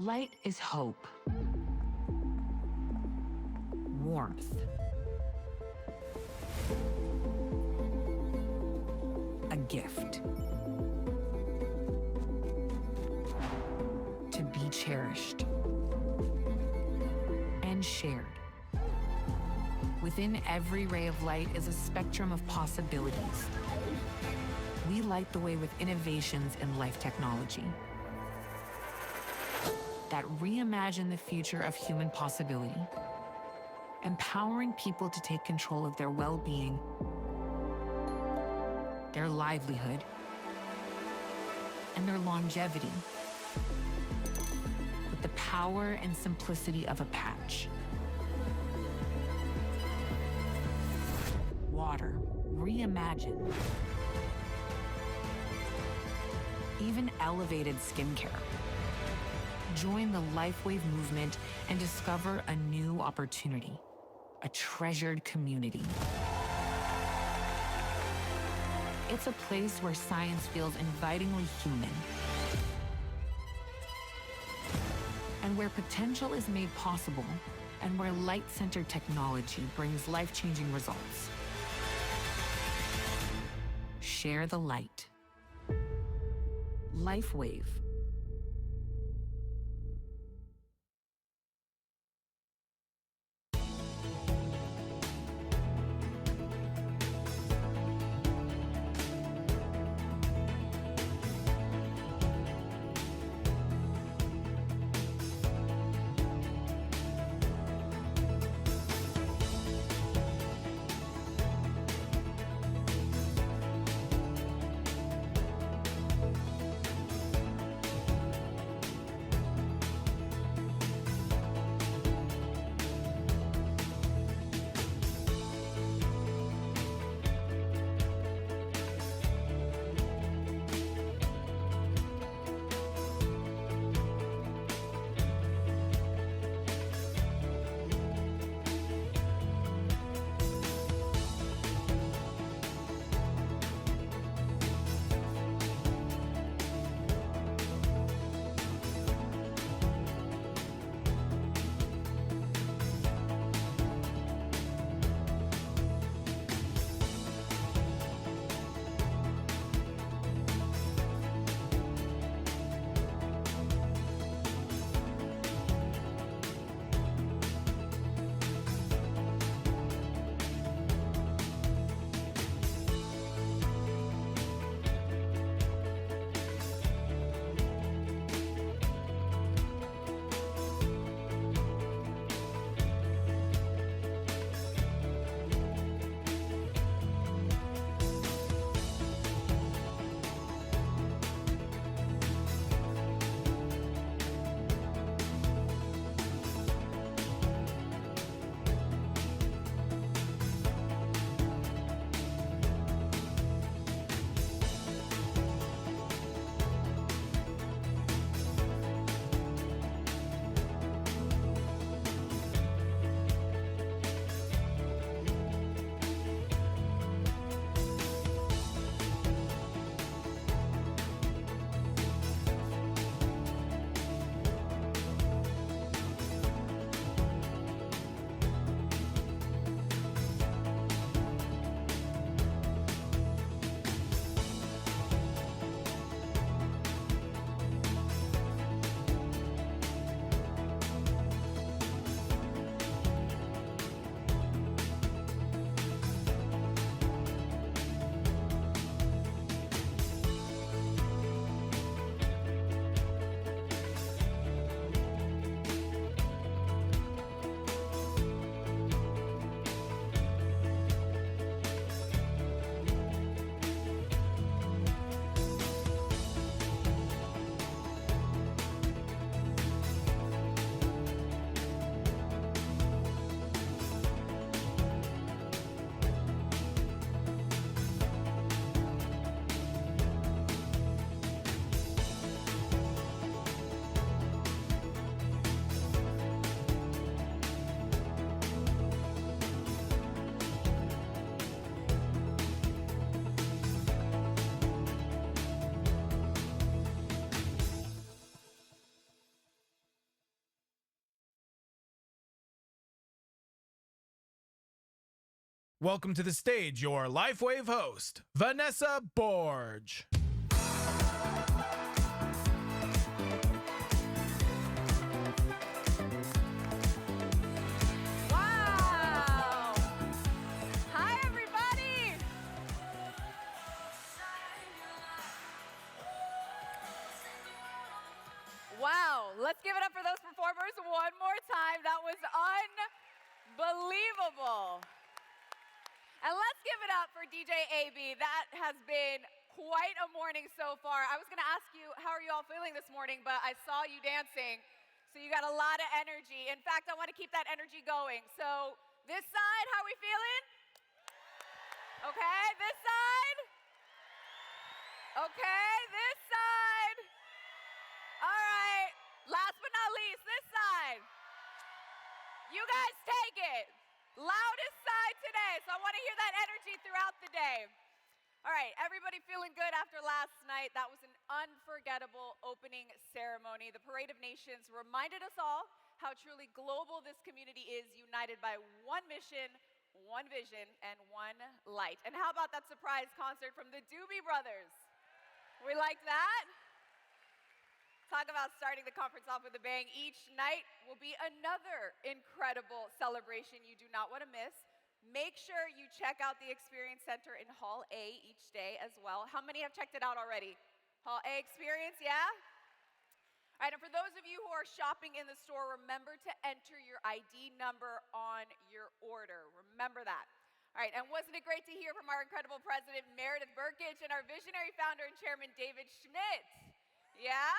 Light is hope, warmth, a gift to be cherished and shared. Within every ray of light is a spectrum of possibilities. We light the way with innovations in life technology that reimagine the future of human possibility, empowering people to take control of their well-being, their livelihood, and their longevity with the power and simplicity of a patch. Water, reimagined. Even elevated skincare. Join the LifeWave movement and discover a new opportunity, a treasured community. It's a place where science feels invitingly human, and where potential is made possible, and where light-centered technology brings life-changing results. Share the light. LifeWave. Welcome to the stage, your LifeWave host, Vanessa Borge. Wow! Hi, everybody! Wow, let's give it up for those performers one more time. That was unbelievable. And let's give it up for DJ AB. That has been quite a morning so far. I was going to ask you, how are you all feeling this morning? But I saw you dancing, so you got a lot of energy. In fact, I want to keep that energy going. So this side, how are we feeling? Okay, this side? Okay, this side. All right, last but not least, this side. You guys take it. Loudest side today, so I want to hear that energy throughout the day. All right, everybody feeling good after last night? That was an unforgettable opening ceremony. The Parade of Nations reminded us all how truly global this community is, united by one mission, one vision, and one light. And how about that surprise concert from the Doobie Brothers? We like that? Talk about starting the conference off with a bang. Each night will be another incredible celebration you do not want to miss. Make sure you check out the Experience Center in Hall A each day as well. How many have checked it out already? Hall A Experience, yeah? All right, and for those of you who are shopping in the store, remember to enter your ID number on your order. Remember that. All right, and wasn't it great to hear from our incredible president, Meredith Burkage, and our visionary founder and chairman, David Schmidt? Yeah?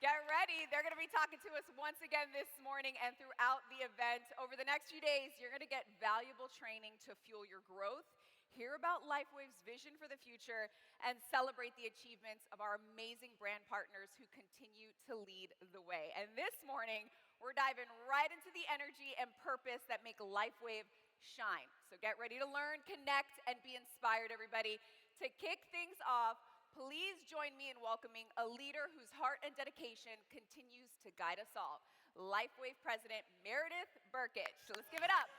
Get ready. They're going to be talking to us once again this morning and throughout the event. Over the next few days, you're going to get valuable training to fuel your growth, hear about LifeWave's vision for the future, and celebrate the achievements of our amazing brand partners who continue to lead the way. And this morning, we're diving right into the energy and purpose that make LifeWave shine. So get ready to learn, connect, and be inspired, everybody. To kick things off, please join me in welcoming a leader whose heart and dedication continues to guide us all, LifeWave President Meredith Burkage. So let's give it up.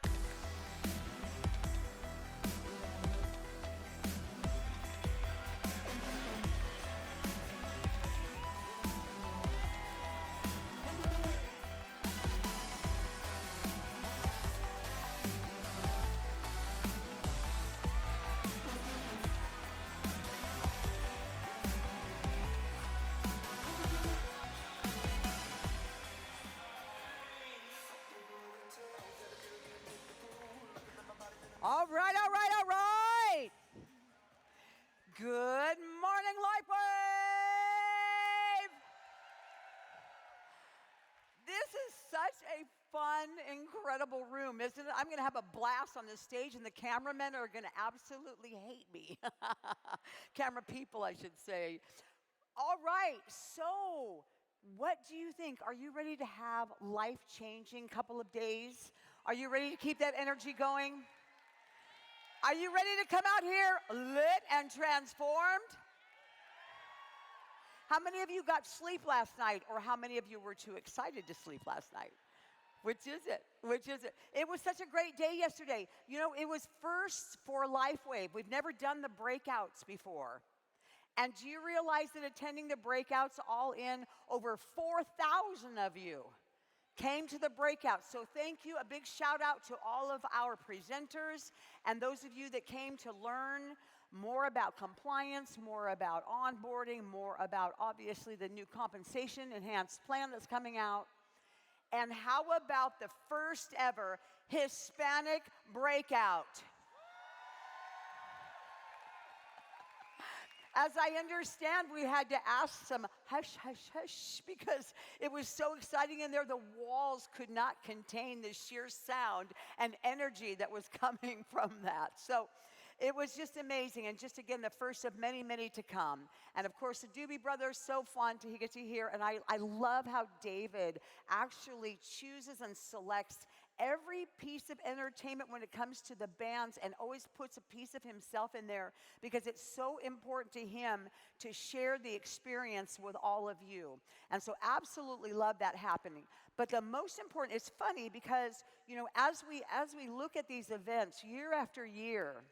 All right, all right, all right. Good morning, LifeWave. This is such a fun, incredible room, isn't it? I'm going to have a blast on this stage, and the cameramen are going to absolutely hate me. Camera people, I should say. All right, so what do you think? Are you ready to have life-changing couple of days? Are you ready to keep that energy going? Are you ready to come out here lit and transformed? How many of you got sleep last night, or how many of you were too excited to sleep last night? Which is it? Which is it? It was such a great day yesterday. You know, it was first for LifeWave. We've never done the breakouts before. And do you realize that attending the breakouts all in, over 4,000 of you came to the breakout. So thank you. A big shout out to all of our presenters and those of you that came to learn more about compliance, more about onboarding, more about obviously the new compensation enhanced plan that's coming out. And how about the first ever Hispanic breakout? As I understand, we had to ask some hush, hush, hush, because it was so exciting in there. The walls could not contain the sheer sound and energy that was coming from that. So it was just amazing, and just again, the first of many, many to come. And of course, the Doobie Brothers, so fun to get to hear. And I love how David actually chooses and selects every piece of entertainment when it comes to the bands and always puts a piece of himself in there because it's so important to him to share the experience with all of you. And so absolutely love that happening. But the most important, it's funny because, as we look at these events year after year,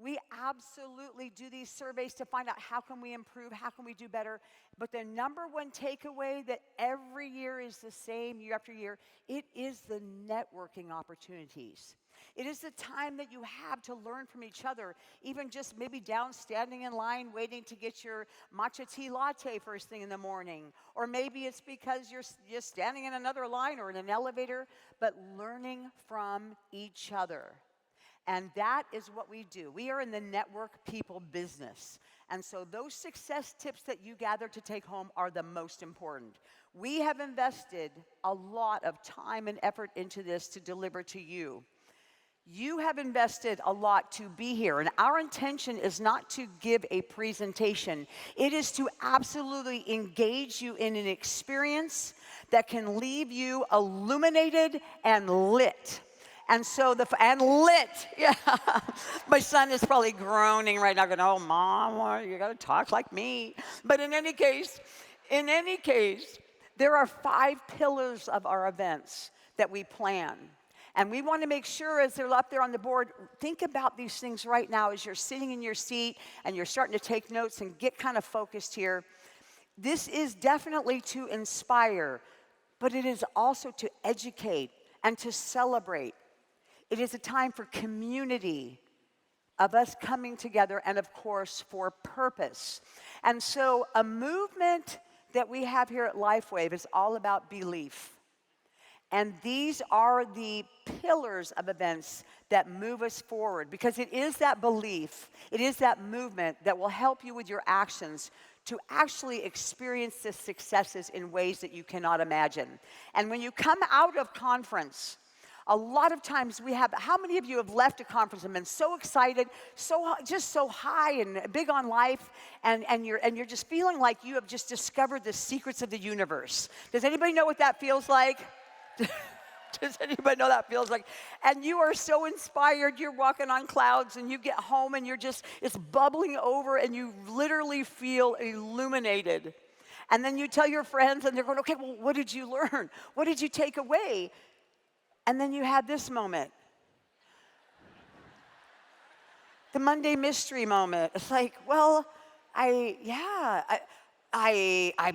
we absolutely do these surveys to find out how can we improve, how can we do better. But the number one takeaway that every year is the same year after year, it is the networking opportunities. It is the time that you have to learn from each other, even just maybe down standing in line waiting to get your matcha tea latte first thing in the morning. Or maybe it's because you're just standing in another line or in an elevator, but learning from each other. And that is what we do. We are in the network people business. And so those success tips that you gather to take home are the most important. We have invested a lot of time and effort into this to deliver to you. You have invested a lot to be here, and our intention is not to give a presentation. It is to absolutely engage you in an experience that can leave you illuminated and lit. And so and lit, yeah. My son is probably groaning right now, going, "Oh, Mom, you got to talk like me." But in any case, there are 5 pillars of our events that we plan. And we want to make sure, as they're up there on the board, think about these things right now as you're sitting in your seat and you're starting to take notes and get kind of focused here. This is definitely to inspire, but it is also to educate and to celebrate. It is a time for community, of us coming together, and of course, for purpose. And so a movement that we have here at LifeWave is all about belief. And these are the pillars of events that move us forward, because it is that belief, it is that movement that will help you with your actions to actually experience the successes in ways that you cannot imagine. And when you come out of conference, a lot of times how many of you have left a conference and been so excited, just so high and big on life, and you're just feeling like you have just discovered the secrets of the universe? Does anybody know what that feels like? Does anybody know that feels like? And you are so inspired, you're walking on clouds, and you get home and it's bubbling over, and you literally feel illuminated. And then you tell your friends, and they're going, "Okay, well, what did you learn? What did you take away?" And then you have this moment. The Monday mystery moment. It's like, well, I'm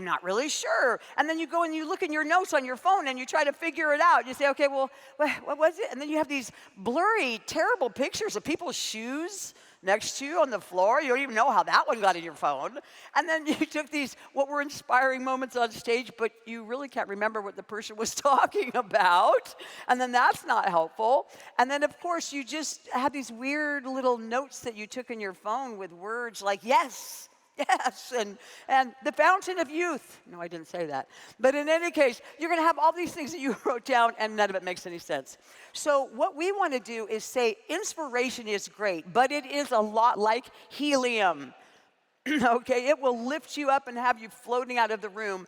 not really sure. And then you go and you look in your notes on your phone and you try to figure it out. You say, okay, well, what was it? And then you have these blurry, terrible pictures of people's shoes next to you on the floor. You don't even know how that one got in your phone. And then you took these, what were inspiring moments on stage, but you really can't remember what the person was talking about. And then that's not helpful. And then, of course, you just have these weird little notes that you took in your phone with words like, yes, and the fountain of youth. No, I didn't say that. But in any case, you're going to have all these things that you wrote down, and none of it makes any sense. So what we want to do is say inspiration is great, but it is a lot like helium. Okay, it will lift you up and have you floating out of the room,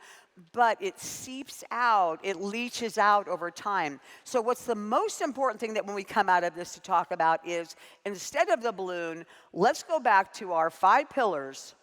but it seeps out, it leaches out over time. So what's the most important thing that when we come out of this to talk about is, instead of the balloon, let's go back to our 5 pillars.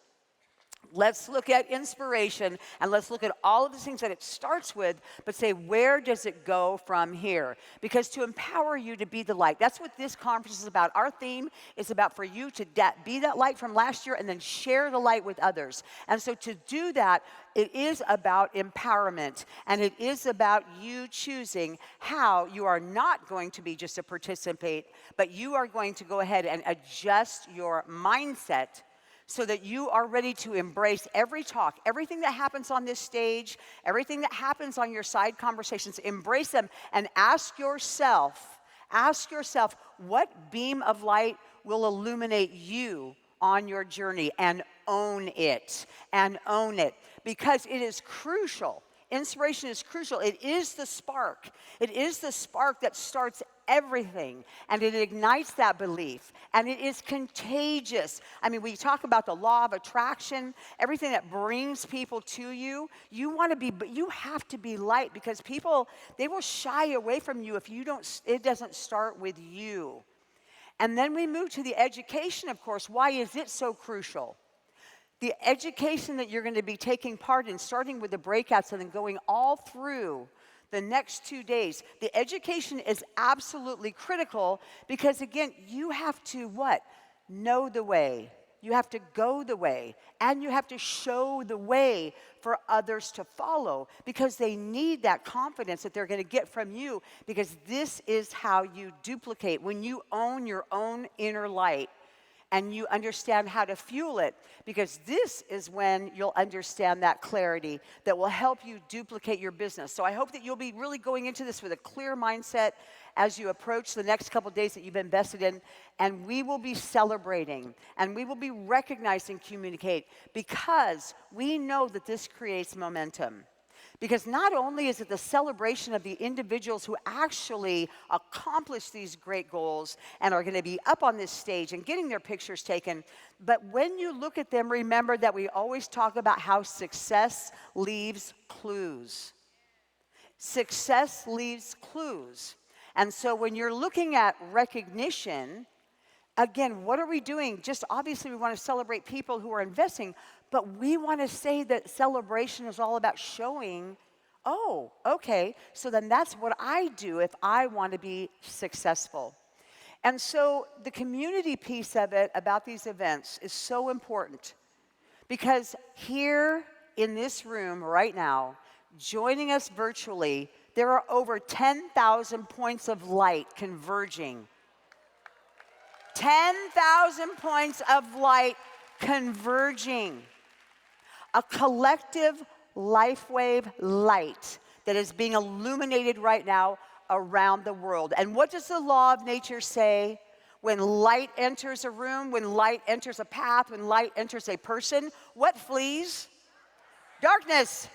Let's look at inspiration, and let's look at all of the things that it starts with, but say, where does it go from here? Because to empower you to be the light, that's what this conference is about. Our theme is about for you to be that light from last year and then share the light with others. And so to do that, it is about empowerment, and it is about you choosing how you are not going to be just a participant, but you are going to go ahead and adjust your mindset so that you are ready to embrace every talk, everything that happens on this stage, everything that happens on your side conversations. Embrace them and ask yourself, what beam of light will illuminate you on your journey, and own it, because it is crucial inspiration is crucial. It is the spark. It is the spark that starts everything, and it ignites that belief, and it is contagious. I mean, we talk about the law of attraction, everything that brings people to you. You have to be light, because people, they will shy away from you if it doesn't start with you. And then we move to the education, of course. Why is it so crucial? The education that you're going to be taking part in, starting with the breakouts and then going all through the next 2 days, the education is absolutely critical, because, again, you have to what? Know the way. You have to go the way, and you have to show the way for others to follow, because they need that confidence that they're going to get from you, because this is how you duplicate. When you own your own inner light and you understand how to fuel it, because this is when you'll understand that clarity that will help you duplicate your business. So I hope that you'll be really going into this with a clear mindset as you approach the next couple days that you've invested in, and we will be celebrating, and we will be recognizing communicate, because we know that this creates momentum. Because not only is it the celebration of the individuals who actually accomplish these great goals and are going to be up on this stage and getting their pictures taken, but when you look at them, remember that we always talk about how success leaves clues. Success leaves clues. And so when you're looking at recognition, again, what are we doing? Just obviously we want to celebrate people who are investing, but we want to say that celebration is all about showing, oh, okay, so then that's what I do if I want to be successful. And so the community piece of it about these events is so important, because here in this room right now, joining us virtually, there are over 10,000 points of light converging. 10,000 points of light converging. A collective LifeWave light that is being illuminated right now around the world. And what does the law of nature say? When light enters a room, when light enters a path, when light enters a person, what flees? Darkness.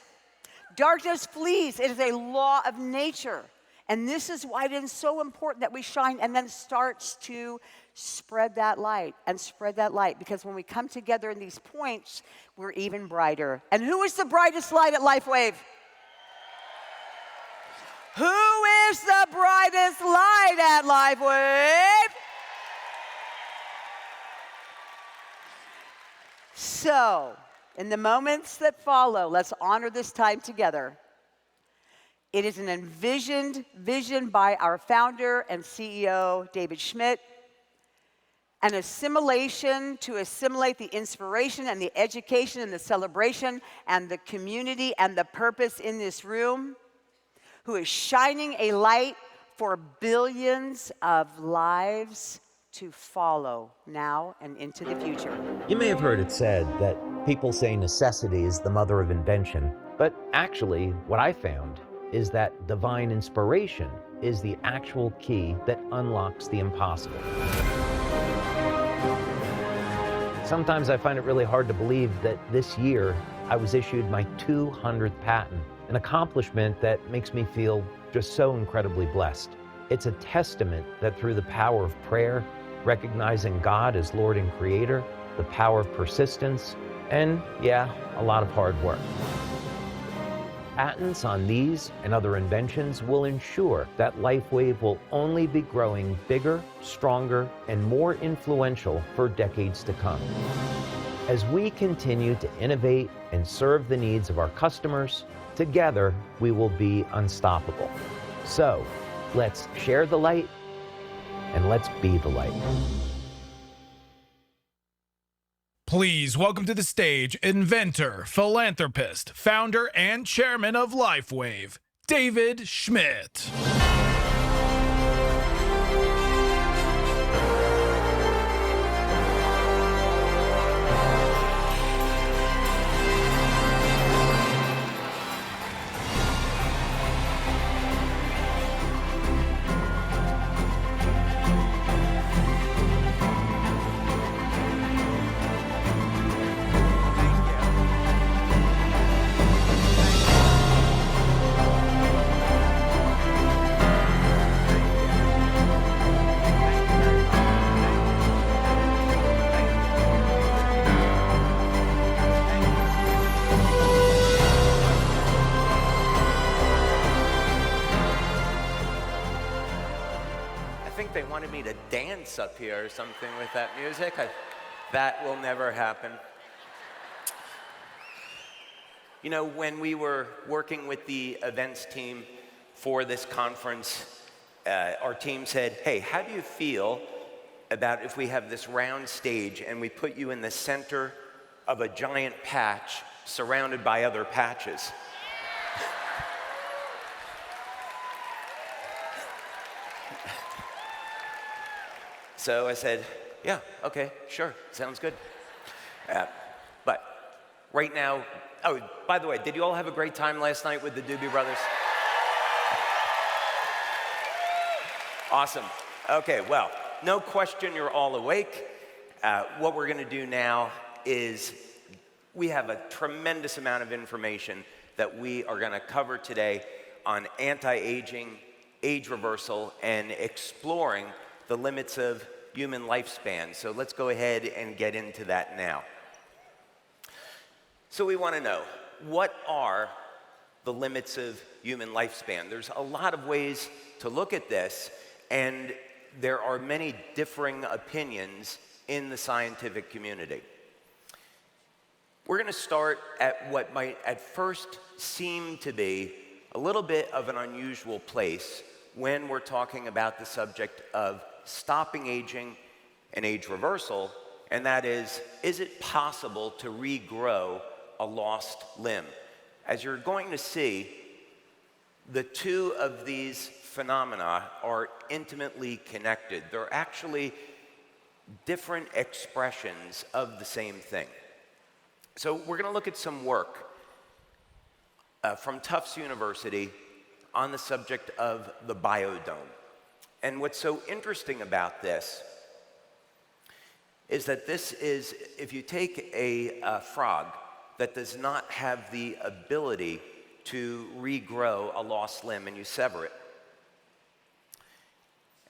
Darkness flees. It is a law of nature. And this is why it is so important that we shine and then starts to spread that light and spread that light. Because when we come together in these points, we're even brighter. And who is the brightest light at LifeWave? Who is the brightest light at LifeWave? So, in the moments that follow, let's honor this time together. It is an envisioned vision by our founder and CEO, David Schmidt, an assimilation to assimilate the inspiration and the education and the celebration and the community and the purpose in this room, who is shining a light for billions of lives to follow now and into the future. You may have heard it said that people say necessity is the mother of invention, but actually what I found is that divine inspiration is the actual key that unlocks the impossible. Sometimes I find it really hard to believe that this year I was issued my 200th patent, an accomplishment that makes me feel just so incredibly blessed. It's a testament that through the power of prayer, recognizing God as Lord and Creator, the power of persistence, and yeah, a lot of hard work. Patents on these and other inventions will ensure that LifeWave will only be growing bigger, stronger, and more influential for decades to come. As we continue to innovate and serve the needs of our customers, together we will be unstoppable. So, let's share the light and let's be the light. Please welcome to the stage inventor, philanthropist, founder, and chairman of LifeWave, David Schmidt. wanted me to dance up here or something with that music. That will never happen. You know, when we were working with the events team for this conference, our team said, hey, how do you feel about if we have this round stage and we put you in the center of a giant patch surrounded by other patches? So I said, yeah, okay, sure, sounds good. But right now, oh, by the way, did you all have a great time last night with the Doobie Brothers? Awesome. Okay, well, no question you're all awake. What we're going to do now is we have a tremendous amount of information that we are going to cover today on anti-aging, age reversal, and exploring the limits of human lifespan. So let's go ahead and get into that now. So we want to know, what are the limits of human lifespan? There's a lot of ways to look at this, and there are many differing opinions in the scientific community. We're going to start at what might at first seem to be a little bit of an unusual place when we're talking about the subject of stopping aging and age reversal, and that is it possible to regrow a lost limb? As you're going to see, the two of these phenomena are intimately connected. They're actually different expressions of the same thing. So we're going to look at some work from Tufts University on the subject of the biodome. And what's so interesting about this is that this is, if you take a frog that does not have the ability to regrow a lost limb and you sever it,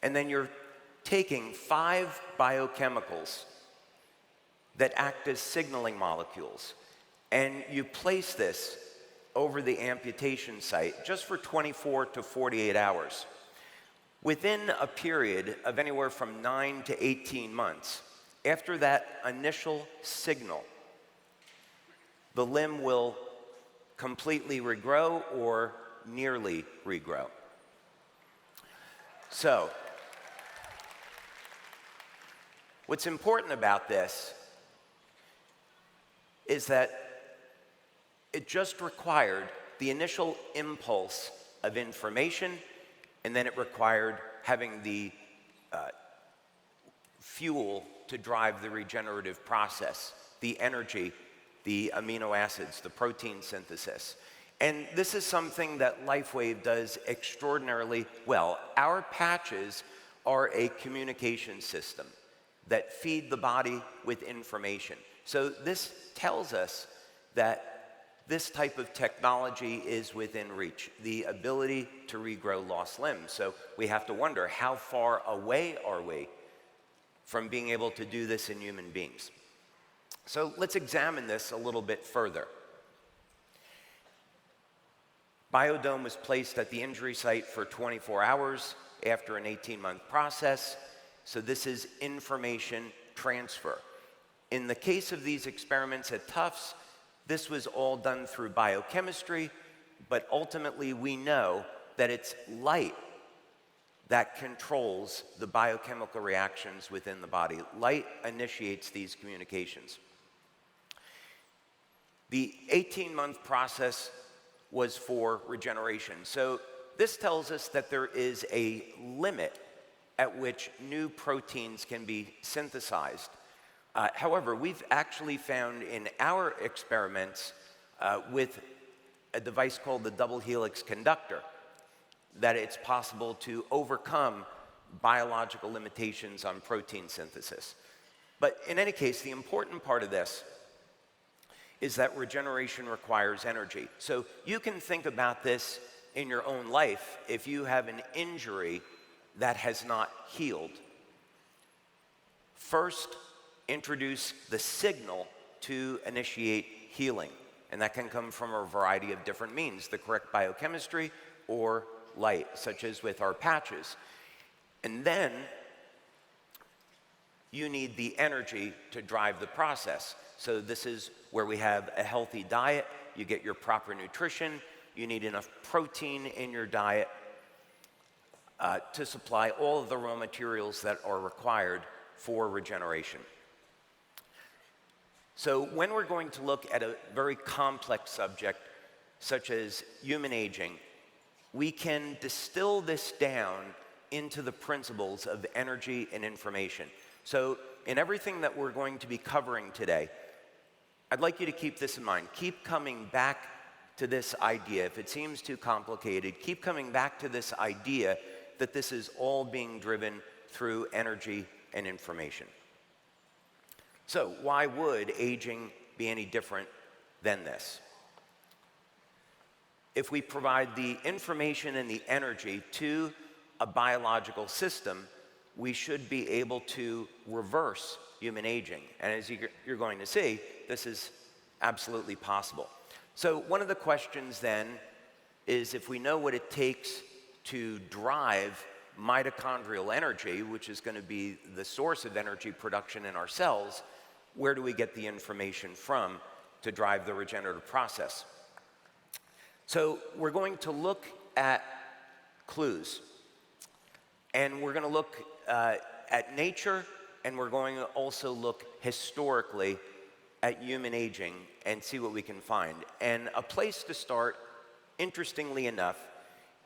and then you're taking 5 biochemicals that act as signaling molecules, and you place this over the amputation site just for 24 to 48 hours. Within a period of anywhere from 9 to 18 months, after that initial signal, the limb will completely regrow or nearly regrow. So, what's important about this is that it just required the initial impulse of information, and then it required having the fuel to drive the regenerative process, the energy, the amino acids, the protein synthesis. And this is something that LifeWave does extraordinarily well. Our patches are a communication system that feed the body with information. So this tells us that this type of technology is within reach, the ability to regrow lost limbs. So we have to wonder, how far away are we from being able to do this in human beings? So let's examine this a little bit further. Biodome was placed at the injury site for 24 hours after an 18-month process. So this is information transfer. In the case of these experiments at Tufts, this was all done through biochemistry, but ultimately we know that it's light that controls the biochemical reactions within the body. Light initiates these communications. The 18-month process was for regeneration. So this tells us that there is a limit at which new proteins can be synthesized. However, we've actually found in our experiments with a device called the double helix conductor that it's possible to overcome biological limitations on protein synthesis. But in any case, the important part of this is that regeneration requires energy. So you can think about this in your own life if you have an injury that has not healed. First, introduce the signal to initiate healing. And that can come from a variety of different means, the correct biochemistry or light, such as with our patches. And then you need the energy to drive the process. So this is where we have a healthy diet. You get your proper nutrition. You need enough protein in your diet to supply all of the raw materials that are required for regeneration. So when we're going to look at a very complex subject, such as human aging, we can distill this down into the principles of energy and information. So in everything that we're going to be covering today, I'd like you to keep this in mind. Keep coming back to this idea. If it seems too complicated, keep coming back to this idea that this is all being driven through energy and information. So why would aging be any different than this? If we provide the information and the energy to a biological system, we should be able to reverse human aging. And as you're going to see, this is absolutely possible. So one of the questions then is, if we know what it takes to drive mitochondrial energy, which is going to be the source of energy production in our cells, where do we get the information from to drive the regenerative process? So we're going to look at clues. And we're going to look at nature, and we're going to also look historically at human aging and see what we can find. And a place to start, interestingly enough,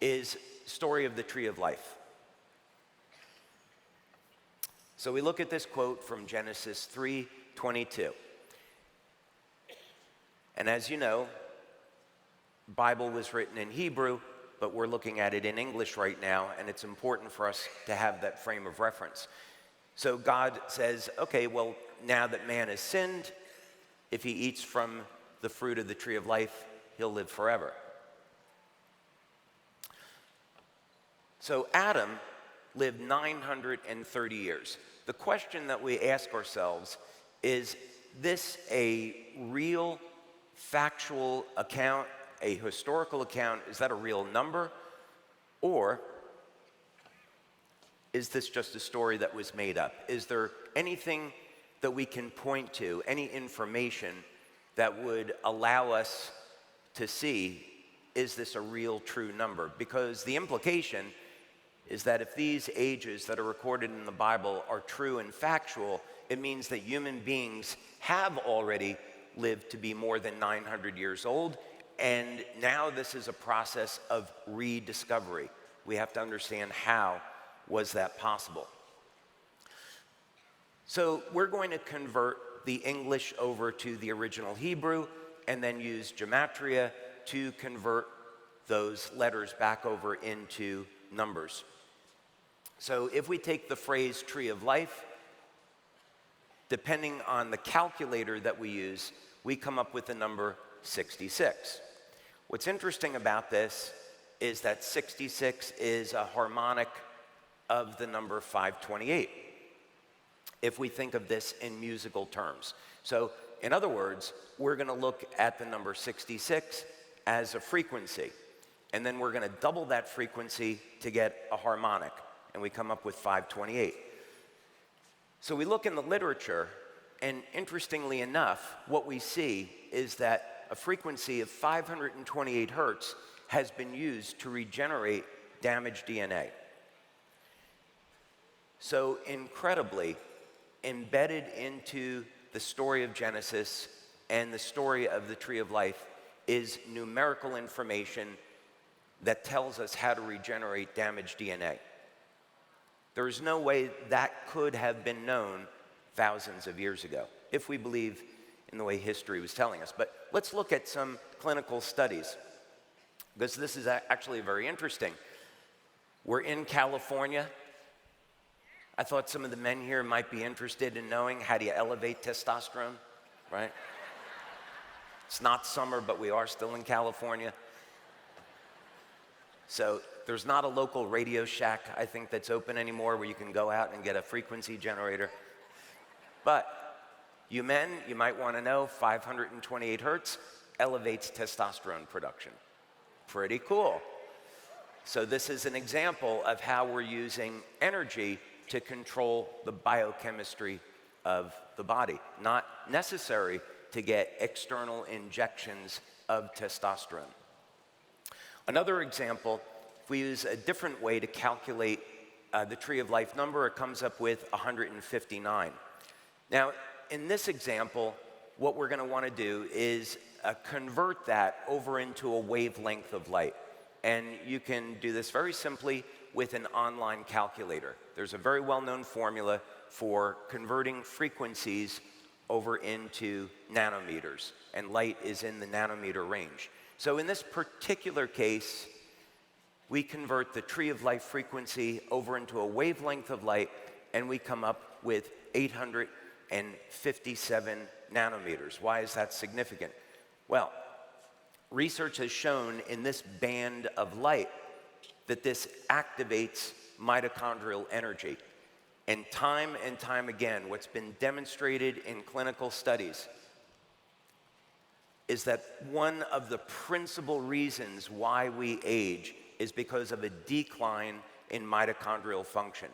is story of the tree of life. So we look at this quote from Genesis 3:22. And as you know, the Bible was written in Hebrew, but we're looking at it in English right now, and it's important for us to have that frame of reference. So God says, okay, well, now that man has sinned, if he eats from the fruit of the tree of life, he'll live forever. So Adam lived 930 years. The question that we ask ourselves is this a real, factual account, a historical account? Is that a real number? Or is this just a story that was made up? Is there anything that we can point to, any information that would allow us to see, is this a real, true number? Because the implication is that if these ages that are recorded in the Bible are true and factual, it means that human beings have already lived to be more than 900 years old, and now this is a process of rediscovery. We have to understand how was that possible. So we're going to convert the English over to the original Hebrew and then use gematria to convert those letters back over into numbers. So if we take the phrase tree of life, depending on the calculator that we use, we come up with the number 66. What's interesting about this is that 66 is a harmonic of the number 528, if we think of this in musical terms. So in other words, we're going to look at the number 66 as a frequency, and then we're going to double that frequency to get a harmonic, and we come up with 528. So we look in the literature, and interestingly enough, what we see is that a frequency of 528 hertz has been used to regenerate damaged DNA. So incredibly, embedded into the story of Genesis and the story of the tree of life is numerical information that tells us how to regenerate damaged DNA. There is no way that could have been known thousands of years ago, if we believe in the way history was telling us. But let's look at some clinical studies, because this is actually very interesting. We're in California. I thought some of the men here might be interested in knowing how do you elevate testosterone, right? It's not summer, but we are still in California. So there's not a local Radio Shack, I think, that's open anymore where you can go out and get a frequency generator. But you men, you might want to know 528 hertz elevates testosterone production. Pretty cool. So this is an example of how we're using energy to control the biochemistry of the body, not necessary to get external injections of testosterone. Another example, if we use a different way to calculate the tree of life number, it comes up with 159. Now, in this example, what we're going to want to do is convert that over into a wavelength of light. And you can do this very simply with an online calculator. There's a very well-known formula for converting frequencies over into nanometers, and light is in the nanometer range. So in this particular case, we convert the tree of life frequency over into a wavelength of light, and we come up with 857 nanometers. Why is that significant? Well, research has shown in this band of light that this activates mitochondrial energy. And time again, what's been demonstrated in clinical studies is that one of the principal reasons why we age is because of a decline in mitochondrial function.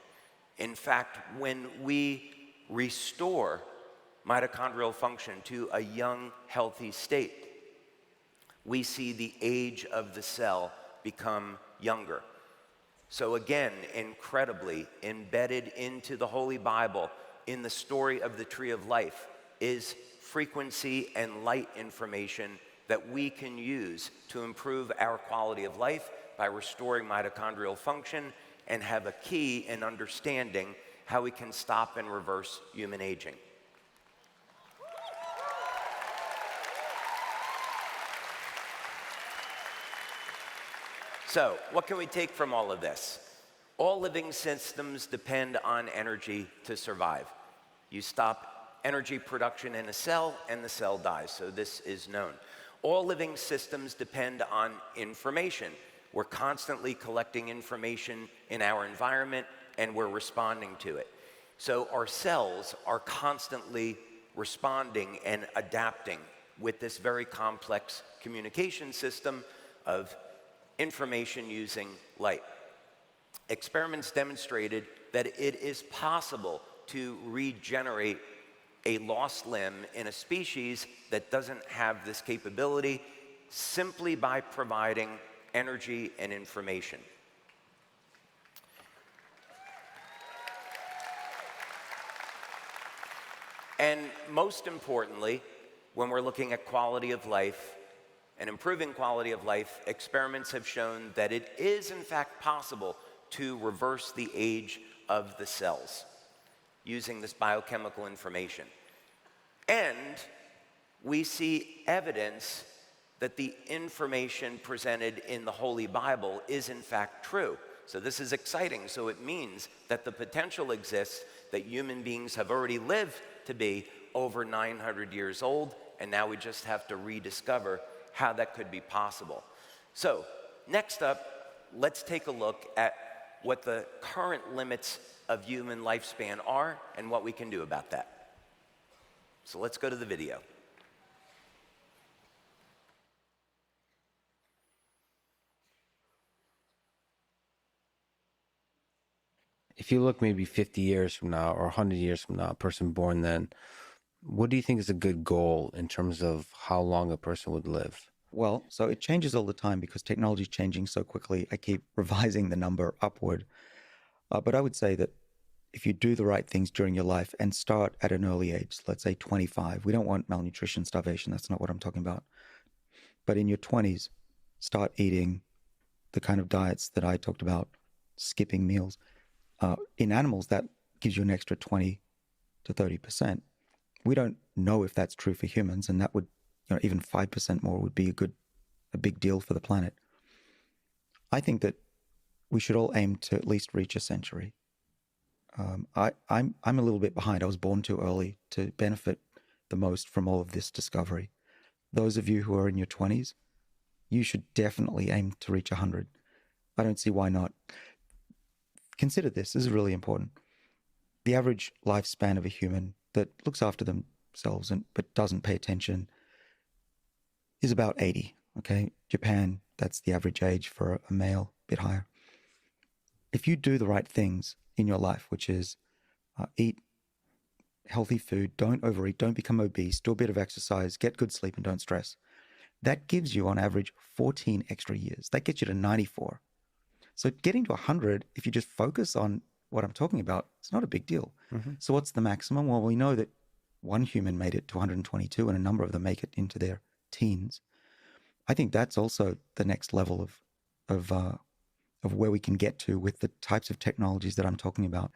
In fact, when we restore mitochondrial function to a young, healthy state, we see the age of the cell become younger. So again, incredibly embedded into the Holy Bible, in the story of the tree of life, is frequency and light information that we can use to improve our quality of life by restoring mitochondrial function, and have a key in understanding how we can stop and reverse human aging. So, what can we take from all of this? All living systems depend on energy to survive. You stop energy production in a cell, and the cell dies, so this is known. All living systems depend on information. We're constantly collecting information in our environment, and we're responding to it. So our cells are constantly responding and adapting with this very complex communication system of information using light. Experiments demonstrated that it is possible to regenerate a lost limb in a species that doesn't have this capability simply by providing energy and information. And most importantly, when we're looking at quality of life and improving quality of life, experiments have shown that it is in fact possible to reverse the age of the cells using this biochemical information. And we see evidence that the information presented in the Holy Bible is in fact true. So this is exciting. So it means that the potential exists that human beings have already lived to be over 900 years old, and now we just have to rediscover how that could be possible. So next up, let's take a look at what the current limits of human lifespan are and what we can do about that. So let's go to the video. If you look maybe 50 years from now or 100 years from now, a person born then, what do you think is a good goal in terms of how long a person would live? Well, so it changes all the time because technology is changing so quickly. I keep revising the number upward. But I would say that if you do the right things during your life and start at an early age, let's say 25, we don't want malnutrition, starvation, that's not what I'm talking about. But in your 20s, start eating the kind of diets that I talked about, skipping meals. In animals, that gives you an extra 20 to 30%. We don't know if that's true for humans, and that would, even 5% more would be a big deal for the planet. I think that we should all aim to at least reach a century. I'm a little bit behind. I was born too early to benefit the most from all of this discovery. Those of you who are in your 20s, you should definitely aim to reach 100. I don't see why not. Consider this is really important. The average lifespan of a human that looks after themselves but doesn't pay attention is about 80, okay? Japan, that's the average age for a male, a bit higher. if you do the right things in your life, which is eat healthy food, don't overeat, don't become obese, do a bit of exercise, get good sleep, and don't stress, that gives you on average 14 extra years. That gets you to 94. So getting to 100, if you just focus on what I'm talking about, it's not a big deal. So what's the maximum? Well, we know that one human made it to 122 and a number of them make it into their teens. I think that's also the next level of where we can get to with the types of technologies that I'm talking about.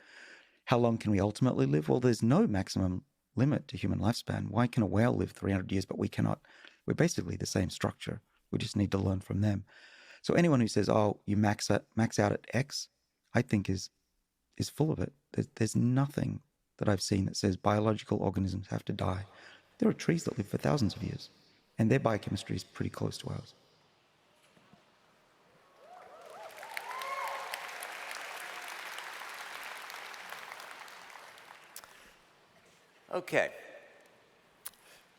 How long can we ultimately live? Well, there's no maximum limit to human lifespan. Why can a whale live 300 years, but we cannot? We're basically the same structure. We just need to learn from them. So anyone who says, oh, you max out at X, I think is full of it. There's nothing that I've seen that says biological organisms have to die. There are trees that live for thousands of years, and their biochemistry is pretty close to ours. Okay.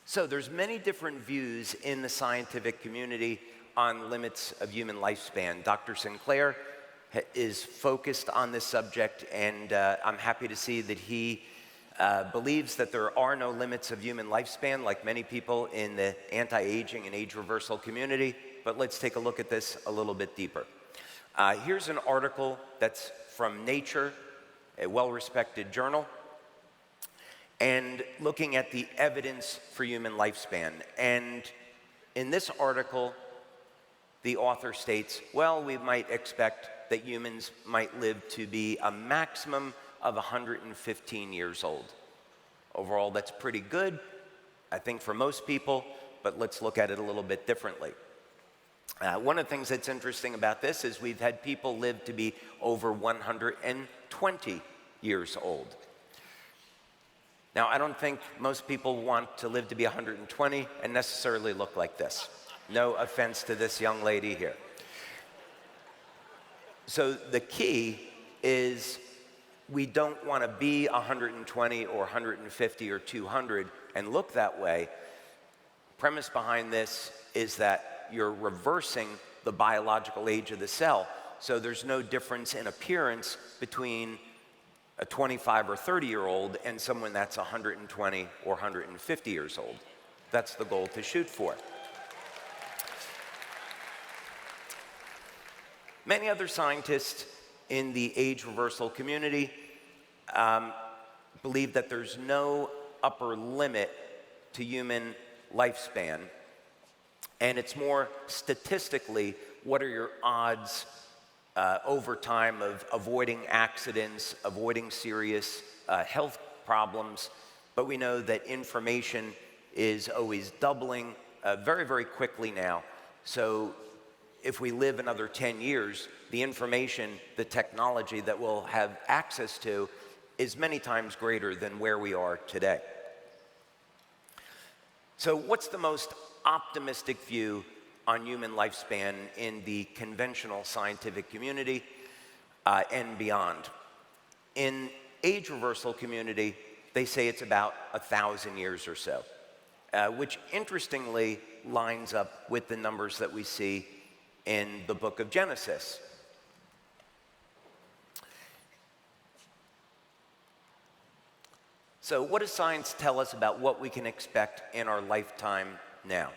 So there's many different views in the scientific community on limits of human lifespan. Dr. Sinclair is focused on this subject, and I'm happy to see that he believes that there are no limits of human lifespan, like many people in the anti-aging and age reversal community. But let's take a look at this a little bit deeper. Here's an article that's from Nature, a well-respected journal, and looking at the evidence for human lifespan. And in this article, the author states, well, we might expect that humans might live to be a maximum of 115 years old. Overall, that's pretty good, I think, for most people, but let's look at it a little bit differently. One of the things that's interesting about this is we've had people live to be over 120 years old. Now, I don't think most people want to live to be 120 and necessarily look like this. No offense to this young lady here. So the key is we don't want to be 120 or 150 or 200 and look that way. Premise behind this is that you're reversing the biological age of the cell. So there's no difference in appearance between a 25 or 30-year-old and someone that's 120 or 150 years old. That's the goal to shoot for. Many other scientists in the age reversal community believe that there's no upper limit to human lifespan, and it's more statistically, what are your odds over time of avoiding accidents, avoiding serious health problems. But we know that information is always doubling very, very quickly now. So if we live another 10 years, the information, the technology that we'll have access to is many times greater than where we are today. So what's the most optimistic view on human lifespan in the conventional scientific community and beyond? In age reversal community, they say it's about 1,000 years or so, which interestingly lines up with the numbers that we see in the book of Genesis. So what does science tell us about what we can expect in our lifetime now?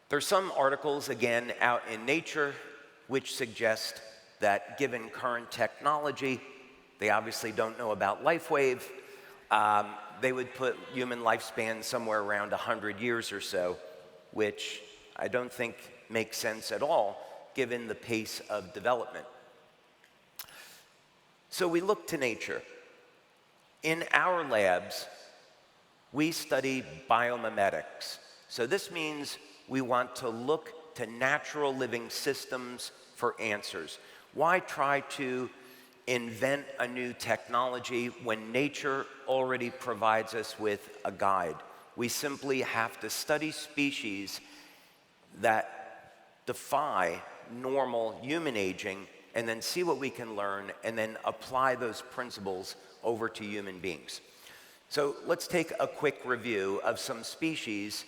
There's some articles, again, out in Nature, which suggest that given current technology, they obviously don't know about LifeWave, they would put human lifespan somewhere around 100 years or so, which I don't think makes sense at all, given the pace of development. So we look to nature. In our labs, we study biomimetics. So this means we want to look to natural living systems for answers. Why try to invent a new technology when nature already provides us with a guide? We simply have to study species that defy normal human aging and then see what we can learn and then apply those principles over to human beings. So let's take a quick review of some species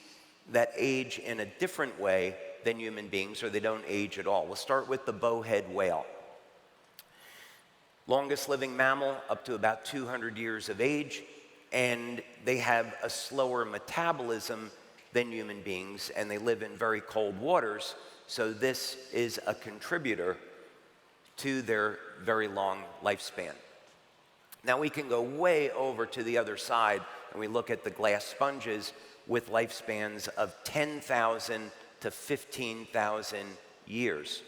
that age in a different way than human beings, or they don't age at all. We'll start with the bowhead whale. Longest living mammal, up to about 200 years of age, and they have a slower metabolism than human beings, and they live in very cold waters, so this is a contributor to their very long lifespan. Now we can go way over to the other side, and we look at the glass sponges with lifespans of 10,000 to 15,000 years.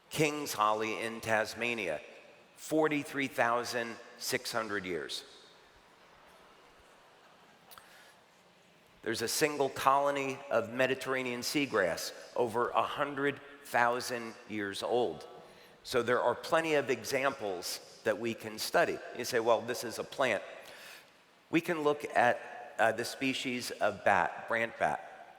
King's holly in Tasmania, 43,600 years. There's a single colony of Mediterranean seagrass, over 100,000 years old. So there are plenty of examples that we can study. You say, well, this is a plant. We can look at the species of bat, brant bat.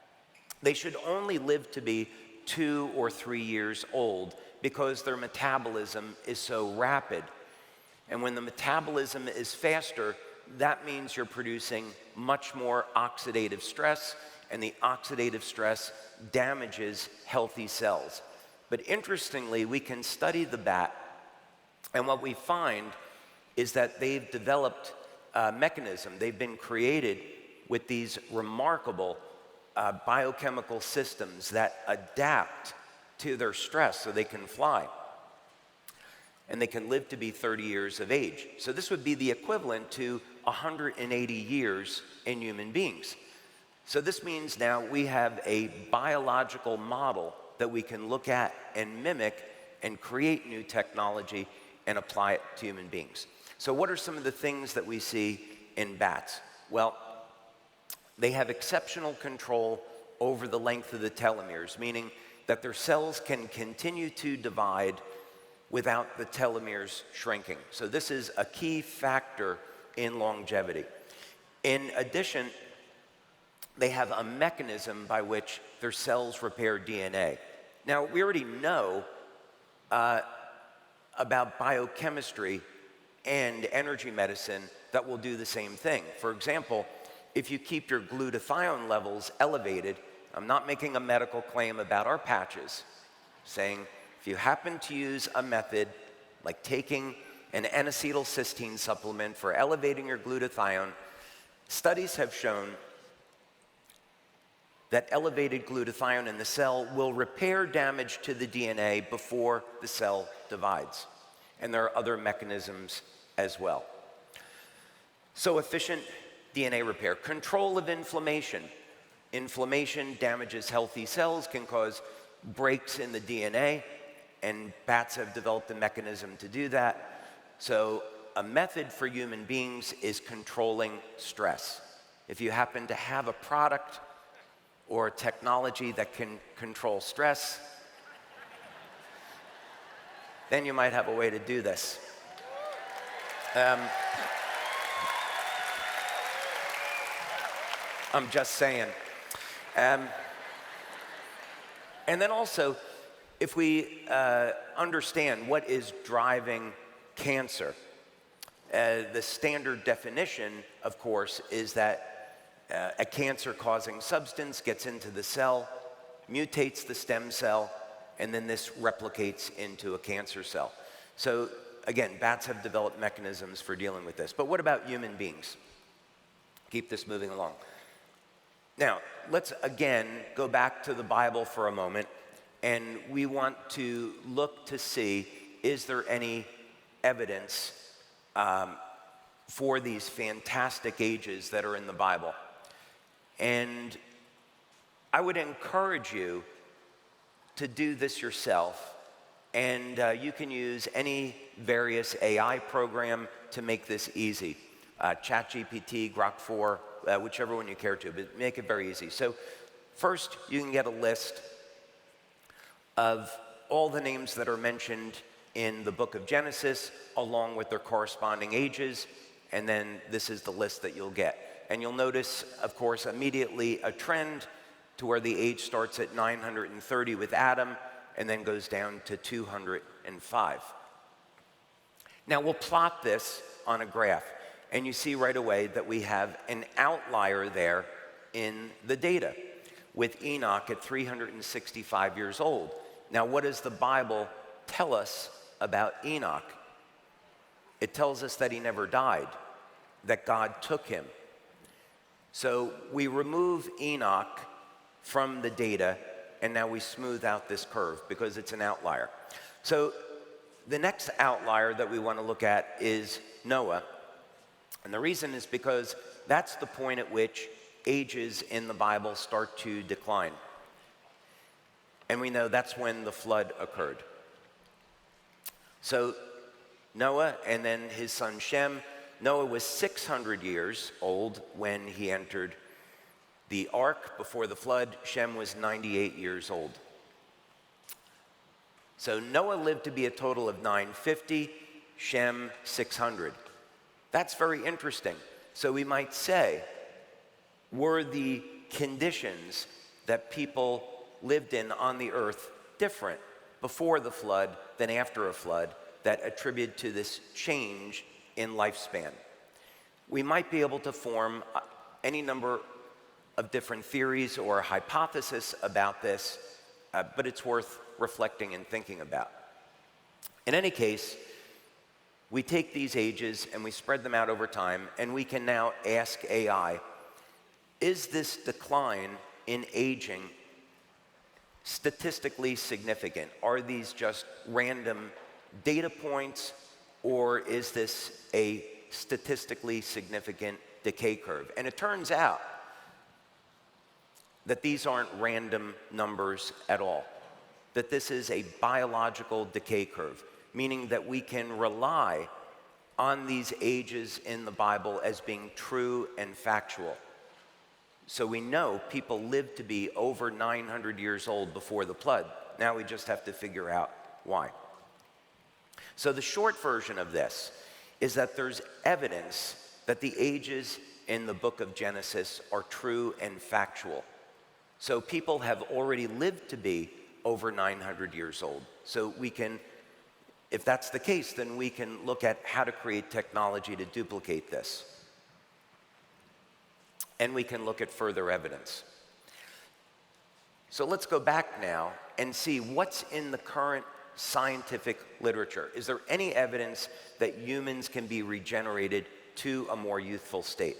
They should only live to be 2 or 3 years old because their metabolism is so rapid. And when the metabolism is faster, that means you're producing much more oxidative stress, and the oxidative stress damages healthy cells. But interestingly, we can study the bat, and what we find is that they've developed a mechanism. They've been created with these remarkable biochemical systems that adapt to their stress so they can fly. And they can live to be 30 years of age. So this would be the equivalent to 180 years in human beings. So this means now we have a biological model that we can look at and mimic and create new technology and apply it to human beings. So what are some of the things that we see in bats? Well, they have exceptional control over the length of the telomeres, meaning that their cells can continue to divide without the telomeres shrinking. So this is a key factor in longevity. In addition, they have a mechanism by which their cells repair DNA. Now, we already know about biochemistry and energy medicine that will do the same thing. For example, if you keep your glutathione levels elevated, I'm not making a medical claim about our patches, saying if you happen to use a method like taking an N-acetylcysteine supplement for elevating your glutathione, studies have shown that elevated glutathione in the cell will repair damage to the DNA before the cell divides. And there are other mechanisms as well. So efficient DNA repair. Control of inflammation. Inflammation damages healthy cells, can cause breaks in the DNA, and bats have developed a mechanism to do that. So a method for human beings is controlling stress. If you happen to have a product or a technology that can control stress, then you might have a way to do this. I'm just saying. And then also, if we understand what is driving cancer, the standard definition, of course, is that a cancer-causing substance gets into the cell, mutates the stem cell, and then this replicates into a cancer cell. So again, bats have developed mechanisms for dealing with this. But what about human beings? Keep this moving along. Now, let's again go back to the Bible for a moment, and we want to look to see, is there any evidence for these fantastic ages that are in the Bible? And I would encourage you to do this yourself, and you can use any various AI program to make this easy. ChatGPT, Grok 4, whichever one you care to, but make it very easy. So first, you can get a list of all the names that are mentioned in the book of Genesis, along with their corresponding ages, and then this is the list that you'll get. And you'll notice, of course, immediately a trend to where the age starts at 930 with Adam and then goes down to 205. Now we'll plot this on a graph, and you see right away that we have an outlier there in the data, with Enoch at 365 years old. Now, what does the Bible tell us about Enoch? It tells us that he never died, that God took him. So we remove Enoch from the data, and now we smooth out this curve because it's an outlier. So the next outlier that we want to look at is Noah. And the reason is because that's the point at which ages in the Bible start to decline. And we know that's when the flood occurred. So Noah and then his son Shem. Noah was 600 years old when he entered the ark before the flood. Shem was 98 years old. So Noah lived to be a total of 950, Shem 600. That's very interesting. So we might say, were the conditions that people lived in on the earth different before the flood than after a flood that attribute to this change in lifespan? We might be able to form any number of different theories or hypotheses about this, but it's worth reflecting and thinking about. In any case, we take these ages and we spread them out over time, and we can now ask AI, is this decline in aging statistically significant? Are these just random data points, or is this a statistically significant decay curve? And it turns out that these aren't random numbers at all, that this is a biological decay curve, meaning that we can rely on these ages in the Bible as being true and factual. So we know people lived to be over 900 years old before the flood. Now we just have to figure out why. So the short version of this is that there's evidence that the ages in the book of Genesis are true and factual. So people have already lived to be over 900 years old. So we can, if that's the case, then we can look at how to create technology to duplicate this. And we can look at further evidence. So let's go back now and see what's in the current scientific literature. Is there any evidence that humans can be regenerated to a more youthful state?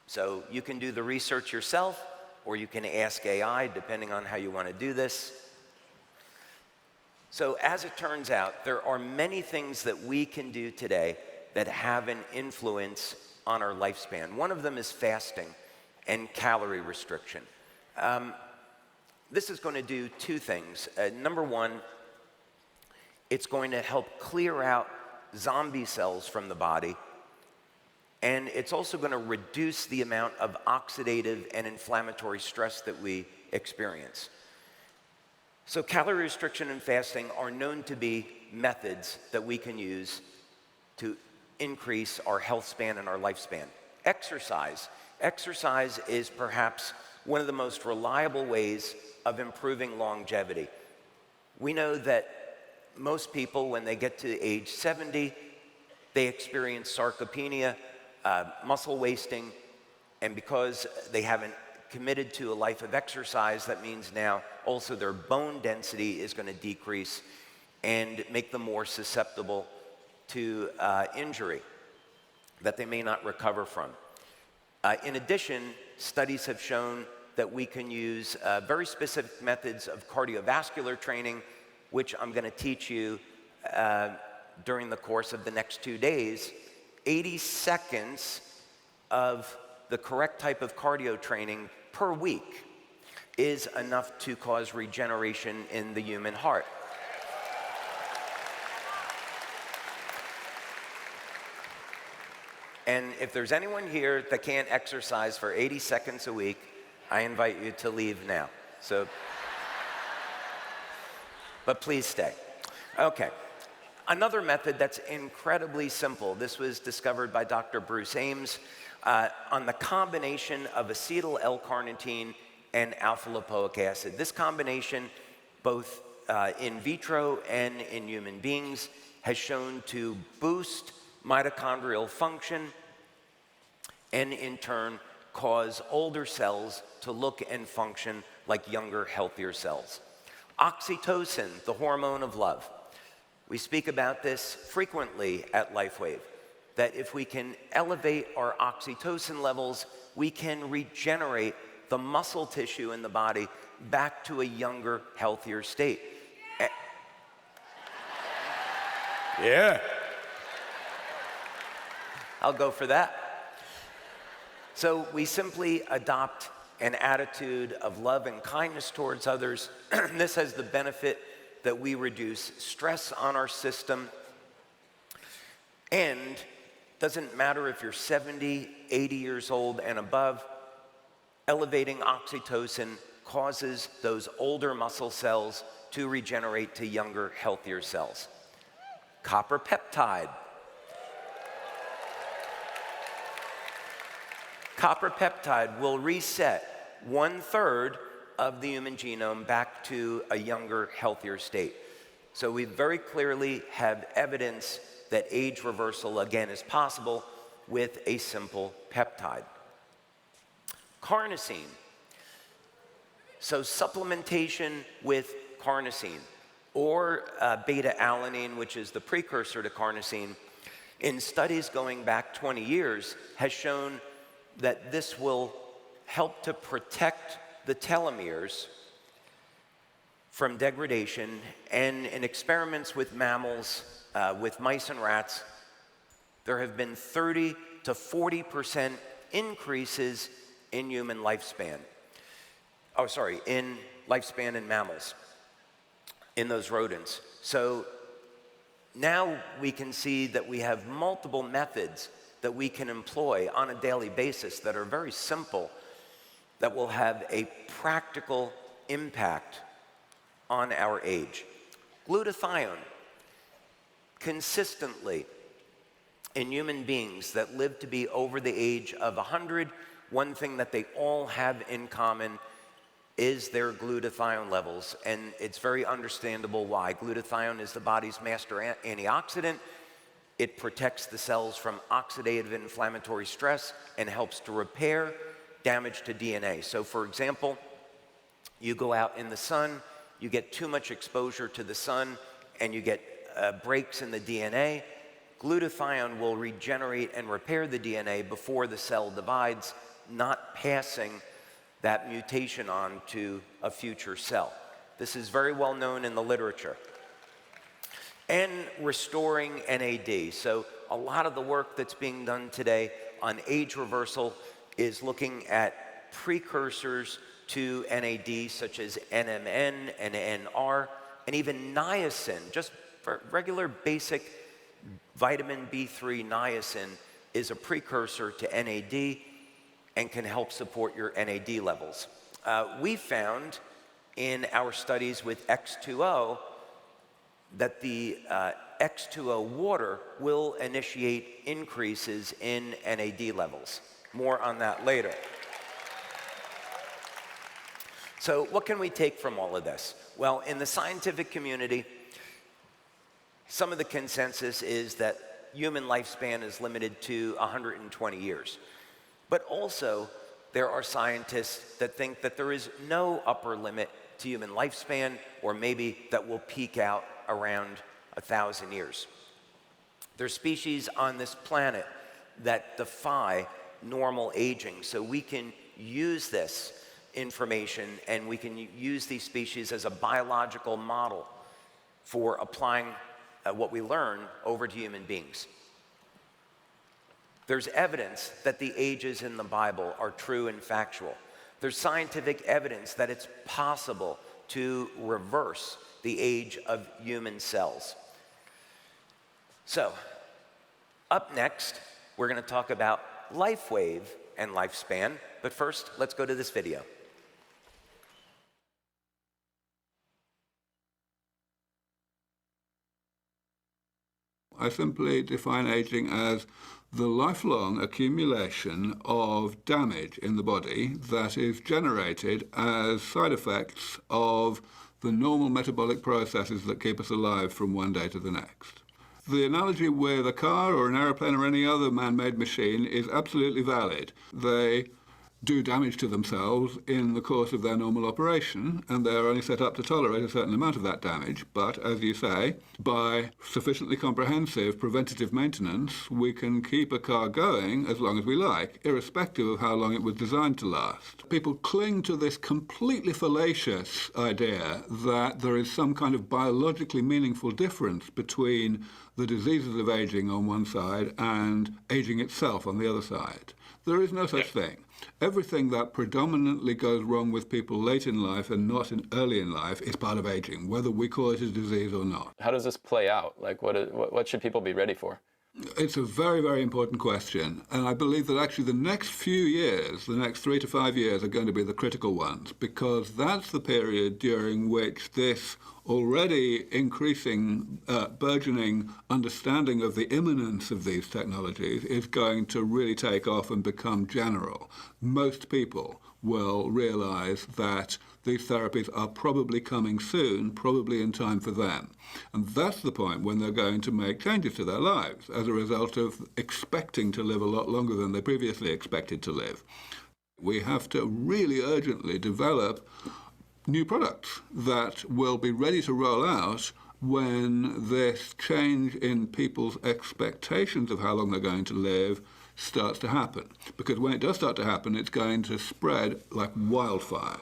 So you can do the research yourself, or you can ask AI, depending on how you want to do this. So as it turns out, there are many things that we can do today that have an influence on our lifespan. One of them is fasting and calorie restriction. This is going to do two things. Number one, it's going to help clear out zombie cells from the body, and it's also going to reduce the amount of oxidative and inflammatory stress that we experience. So calorie restriction and fasting are known to be methods that we can use to increase our health span and our lifespan. Exercise. Exercise is perhaps one of the most reliable ways of improving longevity. We know that most people, when they get to age 70, they experience sarcopenia, muscle wasting, and because they haven't committed to a life of exercise, that means now also their bone density is going to decrease and make them more susceptible to injury that they may not recover from. In addition, studies have shown that we can use very specific methods of cardiovascular training, which I'm going to teach you during the course of the next 2 days. 80 seconds of the correct type of cardio training per week is enough to cause regeneration in the human heart. And if there's anyone here that can't exercise for 80 seconds a week, I invite you to leave now. But please stay. Okay. Another method that's incredibly simple, this was discovered by Dr. Bruce Ames, on the combination of acetyl L-carnitine and alpha-lipoic acid. This combination, both in vitro and in human beings, has shown to boost mitochondrial function and in turn cause older cells to look and function like younger, healthier cells. Oxytocin, the hormone of love. We speak about this frequently at LifeWave, that if we can elevate our oxytocin levels, we can regenerate the muscle tissue in the body back to a younger, healthier state. Yeah. I'll go for that. So we simply adopt an attitude of love and kindness towards others. This has the benefit that we reduce stress on our system. And doesn't matter if you're 70, 80 years old and above, elevating oxytocin causes those older muscle cells to regenerate to younger, healthier cells. Copper peptide. Copper peptide will reset 1/3 of the human genome back to a younger, healthier state. So we very clearly have evidence that age reversal, again, is possible with a simple peptide. Carnosine. So supplementation with carnosine, or beta-alanine, which is the precursor to carnosine, in studies going back 20 years, has shown that this will help to protect the telomeres from degradation. And in experiments with mammals, with mice and rats, there have been 30 to 40% increases in human lifespan. In lifespan in mammals, in those rodents. So now we can see that we have multiple methods that we can employ on a daily basis that are very simple, that will have a practical impact on our age. Glutathione, consistently in human beings that live to be over the age of 100, one thing that they all have in common is their glutathione levels, and it's very understandable why. Glutathione is the body's master antioxidant. It protects the cells from oxidative inflammatory stress and helps to repair damage to DNA. So for example, you go out in the sun, you get too much exposure to the sun, and you get breaks in the DNA. Glutathione will regenerate and repair the DNA before the cell divides, not passing that mutation on to a future cell. This is very well known in the literature. And restoring NAD. So a lot of the work that's being done today on age reversal is looking at precursors to NAD, such as NMN and NR, and even niacin. Just regular basic vitamin B3 niacin is a precursor to NAD and can help support your NAD levels. We found in our studies with X2O that the X2O water will initiate increases in NAD levels. More on that later. So what can we take from all of this? Well, in the scientific community, some of the consensus is that human lifespan is limited to 120 years. But also, there are scientists that think that there is no upper limit to human lifespan, or maybe that will peak out around 1,000 years. There's species on this planet that defy normal aging, so we can use this information and we can use these species as a biological model for applying what we learn over to human beings. There's evidence that the ages in the Bible are true and factual. There's scientific evidence that it's possible to reverse the age of human cells. So, up next, we're going to talk about LifeWave and lifespan. But first, let's go to this video. I simply define aging as the lifelong accumulation of damage in the body that is generated as side effects of the normal metabolic processes that keep us alive from one day to the next. The analogy with a car or an aeroplane or any other man-made machine is absolutely valid. They do damage to themselves in the course of their normal operation, and they're only set up to tolerate a certain amount of that damage. But, as you say, by sufficiently comprehensive preventative maintenance, we can keep a car going as long as we like, irrespective of how long it was designed to last. People cling to this completely fallacious idea that there is some kind of biologically meaningful difference between the diseases of aging on one side and aging itself on the other side. There is no such thing. Everything that predominantly goes wrong with people late in life and not early in life is part of aging, whether we call it a disease or not. How does this play out? Like, what should people be ready for? It's a very, very important question. And I believe that actually the next few years, the next 3 to 5 years, are going to be the critical ones, because that's the period during which this already increasing, burgeoning understanding of the imminence of these technologies is going to really take off and become general. Most people will realize that these therapies are probably coming soon, probably in time for them. And that's the point when they're going to make changes to their lives as a result of expecting to live a lot longer than they previously expected to live. We have to really urgently develop new products that will be ready to roll out when this change in people's expectations of how long they're going to live starts to happen. Because when it does start to happen, it's going to spread like wildfire.